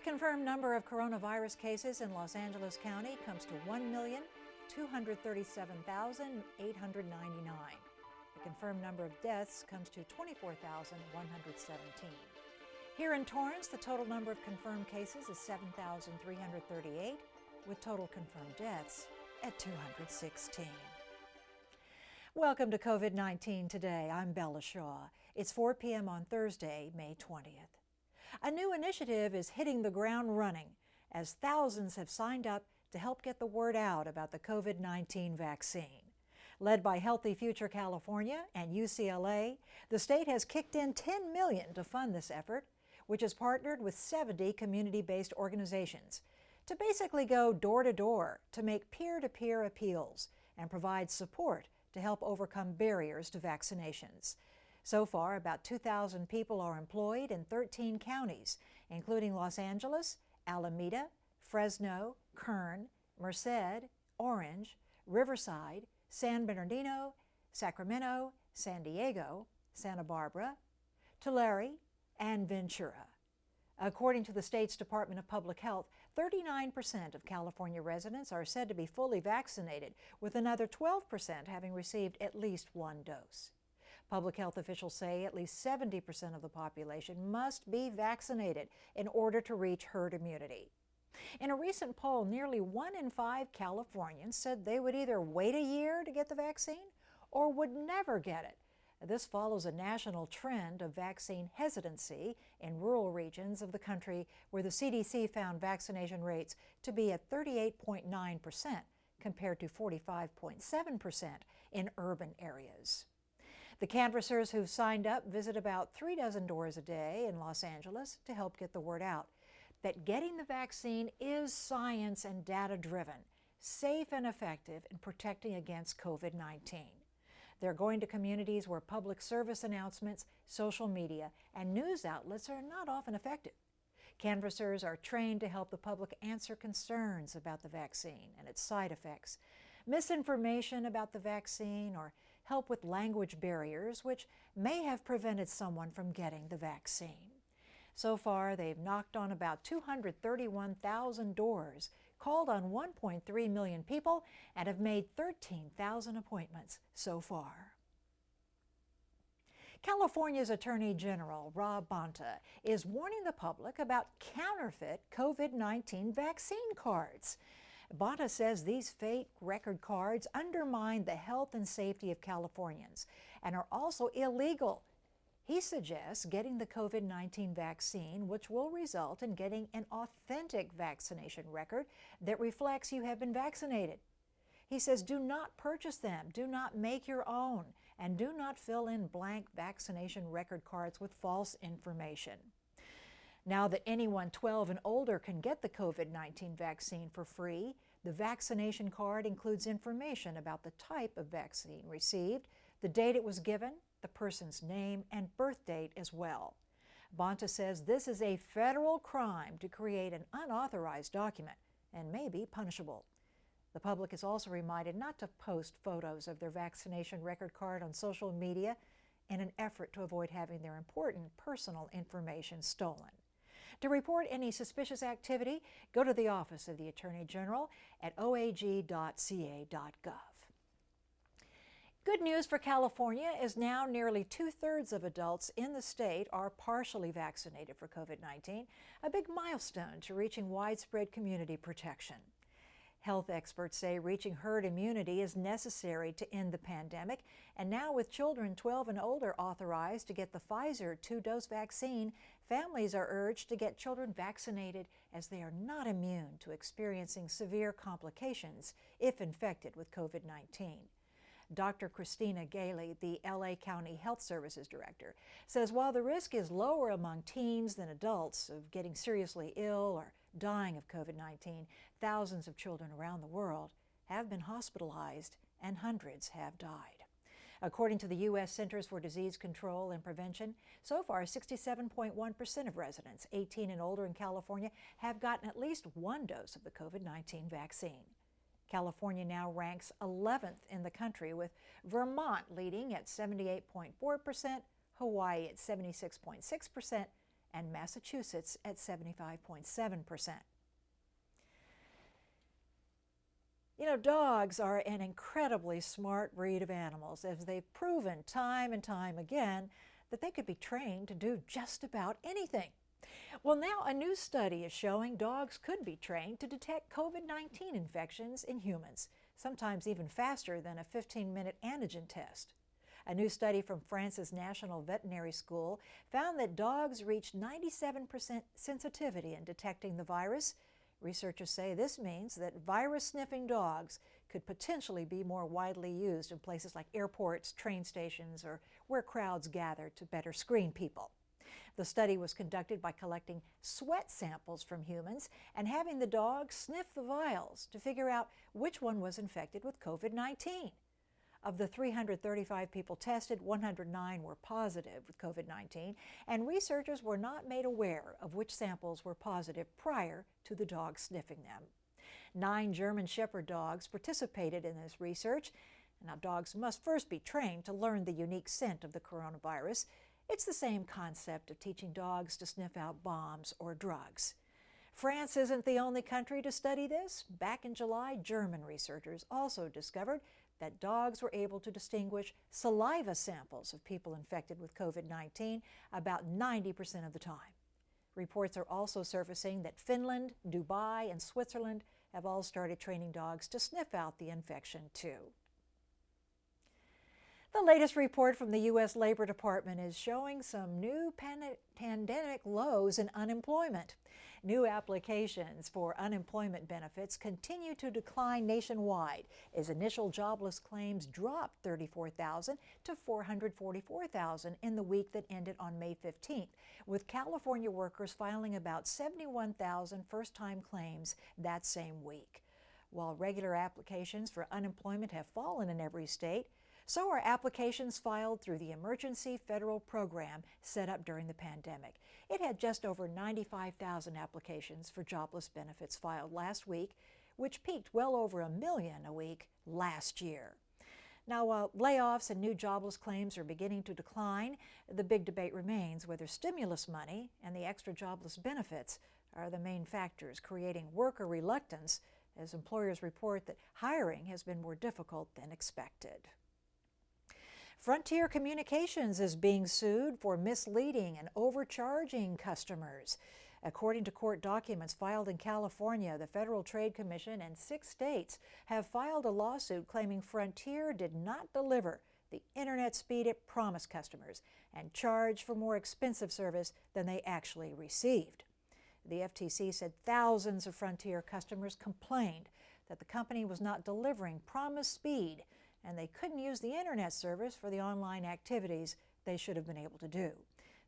confirmed number of coronavirus cases in Los Angeles County comes to 1,237,899. The confirmed number of deaths comes to 24,117. Here in Torrance, the total number of confirmed cases is 7,338, with total confirmed deaths at 216. Welcome to COVID-19 Today. I'm Bella Shaw. It's 4 p.m. on Thursday, May 20th. A new initiative is hitting the ground running as thousands have signed up to help get the word out about the COVID-19 vaccine. Led by Healthy Future California and UCLA, the state has kicked in $10 million to fund this effort, which has partnered with 70 community-based organizations to basically go door to door to make peer-to-peer appeals and provide support to help overcome barriers to vaccinations. So far, about 2,000 people are employed in 13 counties, including Los Angeles, Alameda, Fresno, Kern, Merced, Orange, Riverside, San Bernardino, Sacramento, San Diego, Santa Barbara, Tulare, and Ventura. According to the state's Department of Public Health, 39% of California residents are said to be fully vaccinated, with another 12% having received at least one dose. Public health officials say at least 70% of the population must be vaccinated in order to reach herd immunity. In a recent poll, nearly 1 in 5 Californians said they would either wait a year to get the vaccine or would never get it. This follows a national trend of vaccine hesitancy in rural regions of the country where the CDC found vaccination rates to be at 38.9% compared to 45.7% in urban areas. The canvassers who've signed up visit about 3 dozen doors a day in Los Angeles to help get the word out that getting the vaccine is science and data-driven, safe and effective in protecting against COVID-19. They're going to communities where public service announcements, social media, and news outlets are not often effective. Canvassers are trained to help the public answer concerns about the vaccine and its side effects, misinformation about the vaccine, or help with language barriers which may have prevented someone from getting the vaccine. So far, they've knocked on about 231,000 doors, called on 1.3 million people, and have made 13,000 appointments so far. California's Attorney General, Banta, is warning the public about counterfeit COVID-19 vaccine cards. Banta says these fake record cards undermine the health and safety of Californians and are also illegal. He suggests getting the COVID-19 vaccine, which will result in getting an authentic vaccination record that reflects you have been vaccinated. He says do not purchase them, do not make your own, and do not fill in blank vaccination record cards with false information. Now that anyone 12 and older can get the COVID-19 vaccine for free, the vaccination card includes information about the type of vaccine received, the date it was given, the person's name and birth date as well. Banta says this is a federal crime to create an unauthorized document and may be punishable. The public is also reminded not to post photos of their vaccination record card on social media in an effort to avoid having their important personal information stolen. To report any suspicious activity, go to the Office of the Attorney General at oag.ca.gov. Good news for California is now nearly 2/3 of adults in the state are partially vaccinated for COVID-19, a big milestone to reaching widespread community protection. Health experts say reaching herd immunity is necessary to end the pandemic, and now with children 12 and older authorized to get the Pfizer 2-dose vaccine, families are urged to get children vaccinated as they are not immune to experiencing severe complications if infected with COVID-19. Dr. Christina Gailey, the LA County Health Services Director, says while the risk is lower among teens than adults of getting seriously ill or dying of COVID-19, thousands of children around the world have been hospitalized and hundreds have died. According to the U.S. Centers for Disease Control and Prevention, so far 67.1% of residents 18 and older in California have gotten at least one dose of the COVID-19 vaccine. California now ranks 11th in the country, with Vermont leading at 78.4%, Hawaii at 76.6%, and Massachusetts at 75.7%. You know, dogs are an incredibly smart breed of animals, as they've proven time and time again that they could be trained to do just about anything. Well, now a new study is showing dogs could be trained to detect COVID-19 infections in humans, sometimes even faster than a 15-minute antigen test. A new study from France's National Veterinary School found that dogs reached 97% sensitivity in detecting the virus. Researchers say this means that virus-sniffing dogs could potentially be more widely used in places like airports, train stations, or where crowds gather to better screen people. The study was conducted by collecting sweat samples from humans and having the dogs sniff the vials to figure out which one was infected with COVID-19. Of the 335 people tested, 109 were positive with COVID-19, and researchers were not made aware of which samples were positive prior to the dogs sniffing them. 9 German Shepherd dogs participated in this research. Now, dogs must first be trained to learn the unique scent of the coronavirus. It's the same concept of teaching dogs to sniff out bombs or drugs. France isn't the only country to study this. Back in July, German researchers also discovered that dogs were able to distinguish saliva samples of people infected with COVID-19 about 90% of the time. Reports are also surfacing that Finland, Dubai, and Switzerland have all started training dogs to sniff out the infection too. The latest report from the U.S. Labor Department is showing some new pandemic lows in unemployment. New applications for unemployment benefits continue to decline nationwide as initial jobless claims dropped 34,000 to 444,000 in the week that ended on May 15th, with California workers filing about 71,000 first-time claims that same week. While regular applications for unemployment have fallen in every state, so are applications filed through the emergency federal program set up during the pandemic. It had just over 95,000 applications for jobless benefits filed last week, which peaked well over 1 million a week last year. Now, while layoffs and new jobless claims are beginning to decline, the big debate remains whether stimulus money and the extra jobless benefits are the main factors creating worker reluctance, as employers report that hiring has been more difficult than expected. Frontier Communications is being sued for misleading and overcharging customers. According to court documents filed in California, the Federal Trade Commission and 6 states have filed a lawsuit claiming Frontier did not deliver the internet speed it promised customers and charged for more expensive service than they actually received. The FTC said thousands of Frontier customers complained that the company was not delivering promised speed and they couldn't use the internet service for the online activities they should have been able to do.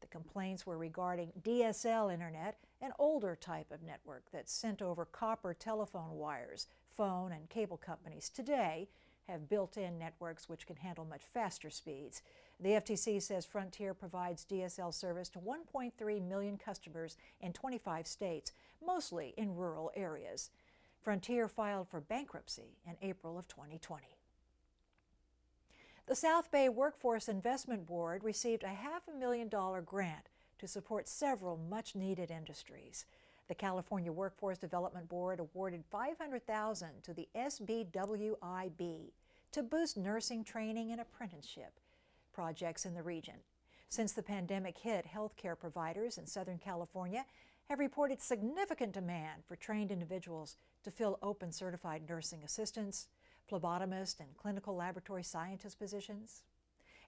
The complaints were regarding DSL internet, an older type of network that's sent over copper telephone wires. Phone and cable companies today have built-in networks which can handle much faster speeds. The FTC says Frontier provides DSL service to 1.3 million customers in 25 states, mostly in rural areas. Frontier filed for bankruptcy in April of 2020. The South Bay Workforce Investment Board received a $500,000 grant to support several much-needed industries. The California Workforce Development Board awarded $500,000 to the SBWIB to boost nursing training and apprenticeship projects in the region. Since the pandemic hit, healthcare providers in Southern California have reported significant demand for trained individuals to fill open certified nursing assistants, phlebotomist, and clinical laboratory scientist positions.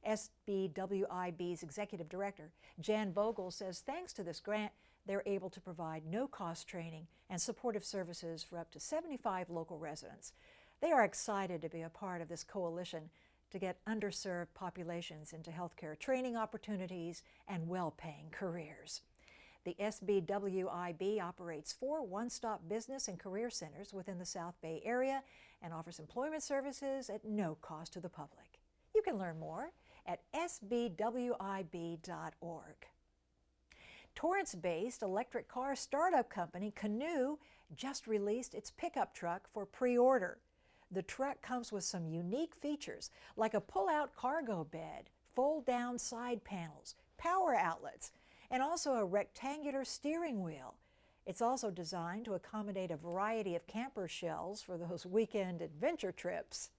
SBWIB's executive director, Jan Vogel, says thanks to this grant, they're able to provide no-cost training and supportive services for up to 75 local residents. They are excited to be a part of this coalition to get underserved populations into healthcare training opportunities and well-paying careers. The SBWIB operates 4 one-stop business and career centers within the South Bay area and offers employment services at no cost to the public. You can learn more at sbwib.org. Torrance-based electric car startup company Canoe just released its pickup truck for pre-order. The truck comes with some unique features like a pull-out cargo bed, fold-down side panels, power outlets, and also a rectangular steering wheel. It's also designed to accommodate a variety of camper shells for those weekend adventure trips.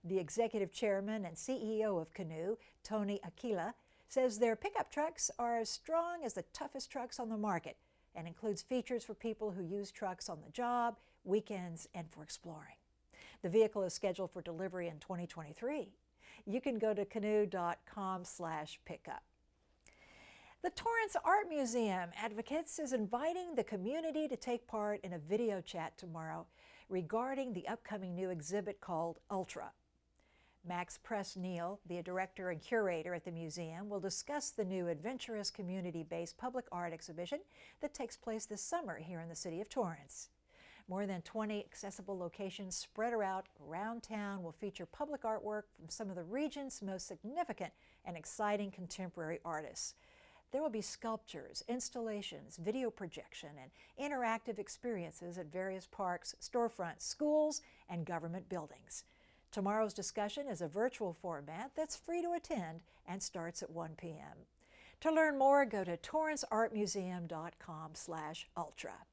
The executive chairman and CEO of Canoe, Tony Aquila, says their pickup trucks are as strong as the toughest trucks on the market and includes features for people who use trucks on the job, weekends, and for exploring. The vehicle is scheduled for delivery in 2023. You can go to canoe.com/pickup. The Torrance Art Museum Advocates is inviting the community to take part in a video chat tomorrow regarding the upcoming new exhibit called Ultra. Max Press-Neal, the director and curator at the museum, will discuss the new adventurous community-based public art exhibition that takes place this summer here in the city of Torrance. More than 20 accessible locations spread around town will feature public artwork from some of the region's most significant and exciting contemporary artists. There will be sculptures, installations, video projection, and interactive experiences at various parks, storefronts, schools, and government buildings. Tomorrow's discussion is a virtual format that's free to attend and starts at 1 p.m. To learn more, go to torranceartmuseum.com/ultra.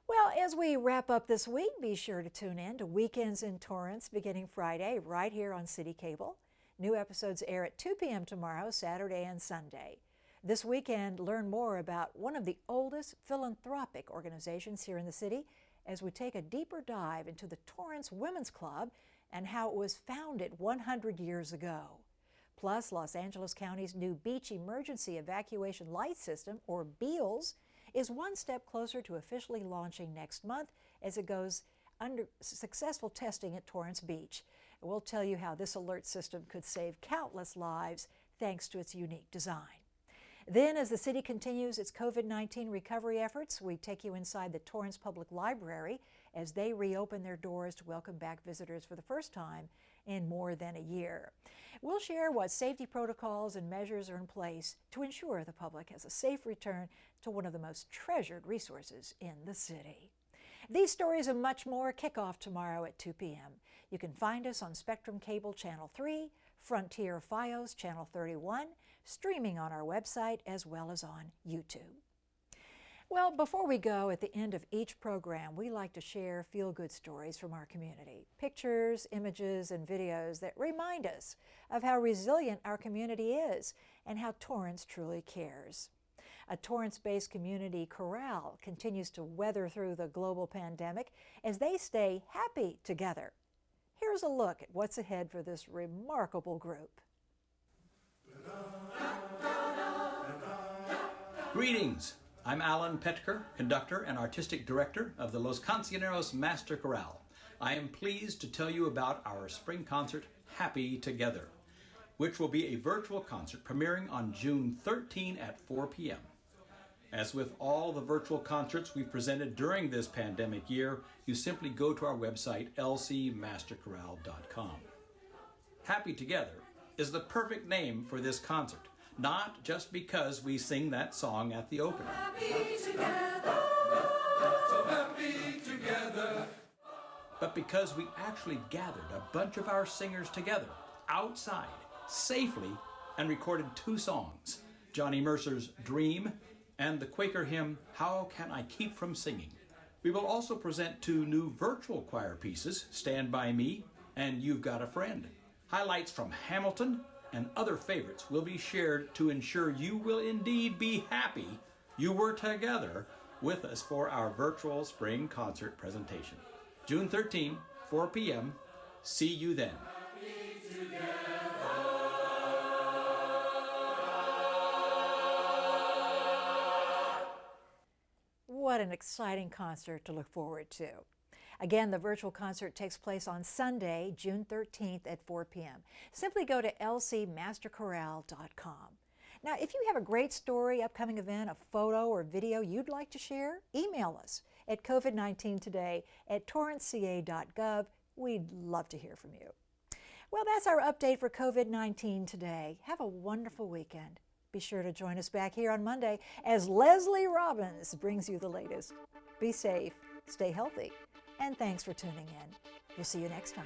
Well, as we wrap up this week, be sure to tune in to Weekends in Torrance beginning Friday right here on Citi Cable. New episodes air at 2 p.m. tomorrow, Saturday and Sunday. This weekend, learn more about one of the oldest philanthropic organizations here in the city as we take a deeper dive into the Torrance Women's Club and how it was founded 100 years ago. Plus, Los Angeles County's new Beach Emergency Evacuation Light System, or BEALS, is one step closer to officially launching next month as it goes under successful testing at Torrance Beach. We'll tell you how this alert system could save countless lives thanks to its unique design. Then, as the city continues its COVID-19 recovery efforts, we take you inside the Torrance Public Library as they reopen their doors to welcome back visitors for the first time in more than a year. We'll share what safety protocols and measures are in place to ensure the public has a safe return to one of the most treasured resources in the city. These stories and much more kick off tomorrow at 2 p.m. You can find us on Spectrum Cable Channel 3, Frontier Fios Channel 31, streaming on our website as well as on YouTube. Well, before we go, at the end of each program, we like to share feel-good stories from our community. Pictures, images, and videos that remind us of how resilient our community is and how Torrance truly cares. A Torrance-based community chorale continues to weather through the global pandemic as they stay happy together. Here's a look at what's ahead for this remarkable group. Greetings! I'm Alan Petker, conductor and artistic director of the Los Cancioneros Master Chorale. I am pleased to tell you about our spring concert, Happy Together, which will be a virtual concert premiering on June 13 at 4 p.m. As with all the virtual concerts we've presented during this pandemic year, you simply go to our website, lcmasterchorale.com. Happy Together is the perfect name for this concert, not just because we sing that song at the opening. Happy together, so happy together. But because we actually gathered a bunch of our singers together, outside, safely, and recorded 2 songs, Johnny Mercer's Dream and the Quaker hymn, How Can I Keep From Singing? We will also present 2 new virtual choir pieces, Stand By Me and You've Got a Friend. Highlights from Hamilton and other favorites will be shared to ensure you will indeed be happy you were together with us for our virtual spring concert presentation. June 13, 4 p.m. See you then. What an exciting concert to look forward to. Again, the virtual concert takes place on Sunday, June 13th at 4 p.m. Simply go to lcmasterchorale.com. Now, if you have a great story, upcoming event, a photo or video you'd like to share, email us at covid19today@torranceca.gov. We'd love to hear from you. Well, that's our update for COVID-19 today. Have a wonderful weekend. Be sure to join us back here on Monday as Leslie Robbins brings you the latest. Be safe, stay healthy, and thanks for tuning in. We'll see you next time.